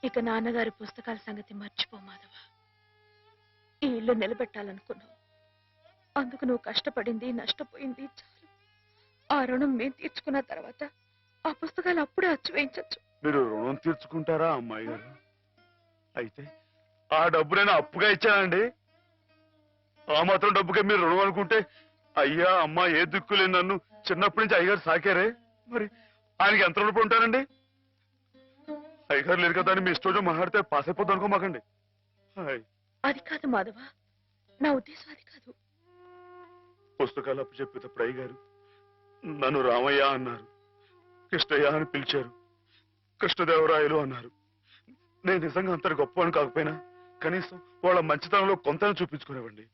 ఇక నాన్నగారి పుస్తకాల సంగతి మర్చిపో మాధవ. ఈ ఇల్లు నిలబెట్టాలనుకున్నావు. అందుకు నువ్వు కష్టపడింది నష్టపోయింది చాలు. ఆ రుణం మేము తీర్చుకున్న తర్వాత ఆ పుస్తకాలు అప్పుడే అచ్చు వేయించచ్చు. మీరు రుణం తీర్చుకుంటారా అమ్మాయి గారు? అయితే ఆ డబ్బు నేను అప్పుగా ఇచ్చానండి. ఆ మాత్రం డబ్బుకే మీరు రుణం అనుకుంటే అయ్యా అమ్మ ఏ దిక్కులే నన్ను చిన్నప్పటి నుంచి అయ్యగారు సాకారే. మరి ఆయనకి ఎంత రుణపడి ఉంటానండి? అయ్యగారు లేరు కదా అని మీ ఇష్టం మాట్లాడితే పాస్ అయిపోద్ది అనుకోమాకండి. అది కాదు మాధవ, నా ఉద్దేశం అది కాదు. పుస్తకాలు అప్పు చెప్పేటప్పుడు అయ్యగారు నన్ను రామయ్య అన్నారు, కృష్ణయ్య అని పిలిచారు, కృష్ణదేవరాయలు అన్నారు. నేను నిజంగా అంత గొప్ప అని కాకపోయినా కనీసం వాళ్ళ మంచితనంలో కొంతను చూపించుకునేవండి.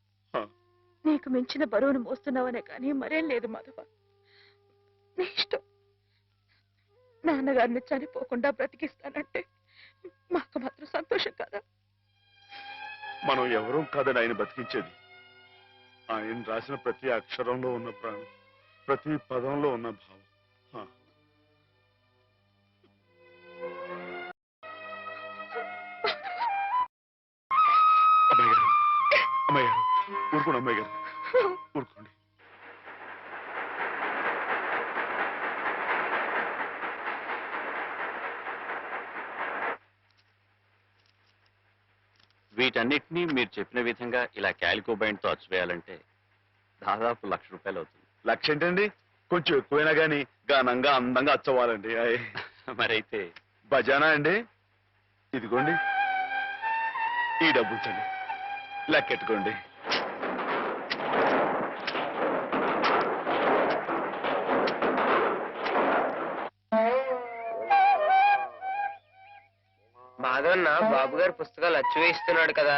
నీకు మించిన బరువును మోస్తున్నావనే కానీ మరేం లేదు మాధవ. నీ ఇష్టం. నాన్నగారిని చనిపోకుండా బ్రతికిస్తానంటే మాకు మాత్రం సంతోషం కాదా? మనం ఎవరూ కాదని ఆయన బతికించేది. ఆయన రాసిన ప్రతి అక్షరంలో ఉన్న ప్రాణం, ప్రతి పదంలో ఉన్న భావం. అమ్మాయి గారు, అమ్మాయి గారు ఊరుకోండి. అమ్మాయి గారు ఊరుకోండి. వీటన్నిటినీ మీరు చెప్పిన విధంగా ఇలా క్యాలికో బైండ్ తో అచ్చువేయాలంటే దాదాపు ₹1,00,000 అవుతుంది. లక్ష ఏంటండి? కొంచెం ఎక్కువైనా గానీ ఘనంగా అందంగా అచ్చవ్వాలండి. మరైతే బజానా అండి. ఇదిగోండి ఈ డబ్బు ఉంచండి, లెక్కెట్టుకోండి. మాధవన్న బాబు గారు పుస్తకాలు అచ్చు వేయిస్తున్నాడు కదా,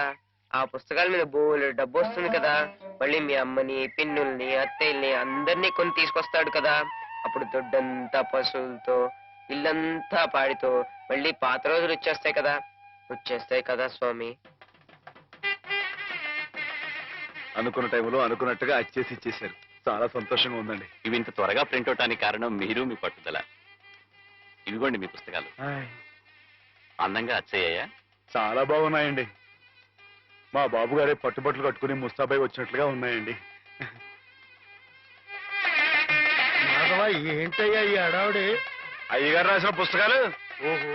ఆ పుస్తకాల మీద బోలెడు డబ్బు వస్తుంది కదా. మళ్ళీ మీ అమ్మని, పిన్నుల్ని, అత్తయ్యల్ని అందరినీ కొని తీసుకొస్తాడు కదా. అప్పుడు దొడ్డంతా పశువులతో, ఇల్లంతా పాడితో మళ్ళీ పాత రోజులు వచ్చేస్తాయి కదా స్వామి. అనుకున్న టైంలో అనుకున్నట్టుగా అచ్చేసి ఇచ్చేశారు. చాలా సంతోషంగా ఉందండి. ఇవి ఇంత త్వరగా ప్రింట్ అవటానికి కారణం మీరు, మీ పట్టుదల. ఇవిగోండి మీ పుస్తకాలు. అందంగా అచ్చయ్యా? చాలా బాగున్నాయండి. మా బాబు గారే పట్టుబట్టలు కట్టుకుని ముస్తాబాయి వచ్చినట్లుగా ఉన్నాయండి. ఏంటయ్యా ఈ అడావుడి? అయ్యగారు రాసిన పుస్తకాలు. ఓహో,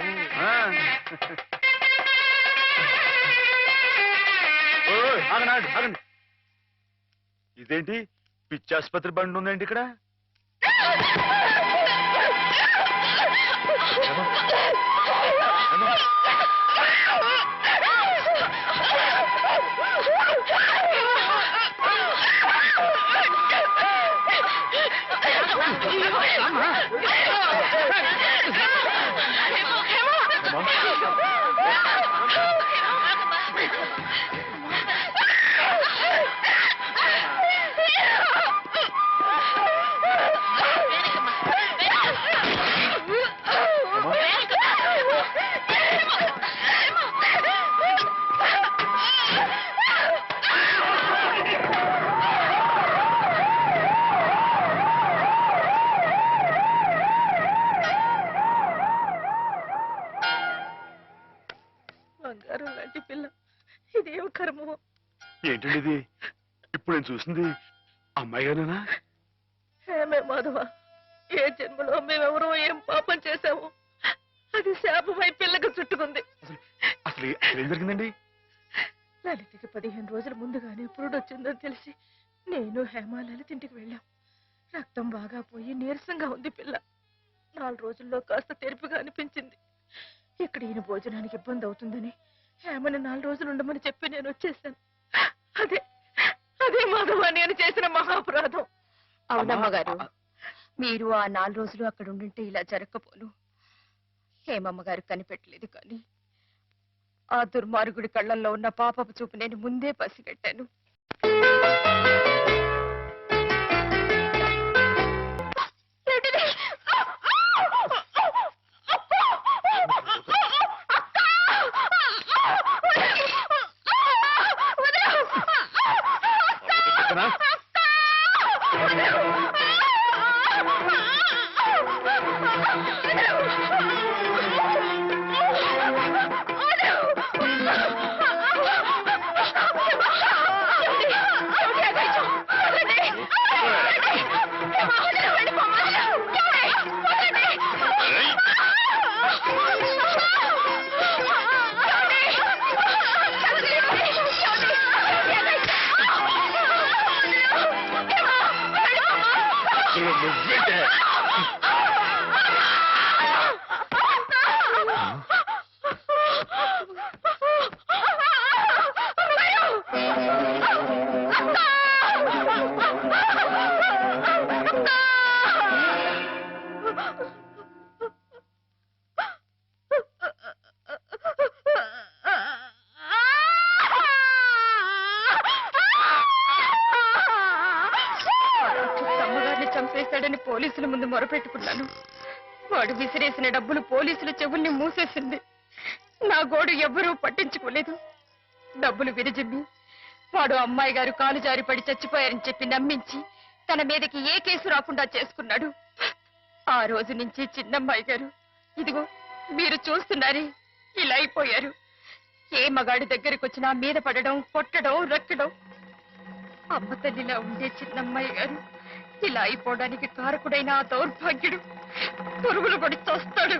ఆగండి. ఇదేంటి పిచ్చి ఆసుపత్రి బండి ఉందండి ఇక్కడ? బంగారం లాంటి పిల్ల, ఇదేం కర్మో. ఏంటండి ఇది? ఇప్పుడు నేను చూసింది అమ్మాయి గారేనా? ఏమే మాధవ, ఏ జన్మలో మేమెవరో ఏం పాపం చేశాము, అది శాపమై పిల్లకు చుట్టుకుంది. అసలు ఏం జరిగిందండి? లలితకి 15 రోజుల ముందుగానే పురుడొచ్చిందని తెలిసి నేను హేమ లలిత ఇంటికి వెళ్ళాం. రక్తం బాగా పోయి నీరసంగా ఉంది పిల్ల. 4 రోజుల్లో కాస్త తెరుపుగా అనిపించింది. ఇక్కడ ఈయన భోజనానికి ఇబ్బంది అవుతుందని హేమని 4 రోజులు ఉండమని చెప్పి నేను వచ్చేసాను. అదే అదే మాధవ నేను చేసిన మహాపరాధం. అవునమ్మగారు, మీరు ఆ 4 రోజులు అక్కడ ఉండుంటే ఇలా జరగకపోను. హేమమ్మగారు కనిపెట్టలేదు కానీ ఆ దుర్మార్గుడి కళ్ళల్లో ఉన్న పాపపు చూపు నేను ముందే పసిగట్టాను. అసలు నువ్వేంటే అమ్మగారిని చంపేశాడని పోలీసుల ముందు మొరపెట్టుకున్నాను. వాడు విసిరేసిన డబ్బులు పోలీసుల చెవుల్ని మూసేసింది. నా గోడు ఎవ్వరూ పట్టించుకోలేదు. డబ్బులు విరజిమ్మి వాడు అమ్మాయి గారు కాలు జారిపడి చచ్చిపోయారని చెప్పి నమ్మించి తన మీదకి ఏ కేసు రాకుండా చేసుకున్నాడు. ఆ రోజు నుంచి చిన్నమ్మాయి గారు ఇదిగో మీరు చూస్తున్నారే ఇలా అయిపోయారు. ఏ మగాడి దగ్గరికి వచ్చినా మీద పడడం, కొట్టడం, రక్కడం. అమ్మ తల్లిలా ఉండే చిన్నమ్మాయి గారు ఇలా అయిపోవడానికి కారకుడైన ఆ దౌర్భాగ్యుడు పురుగులు కొడి తోస్తాడు.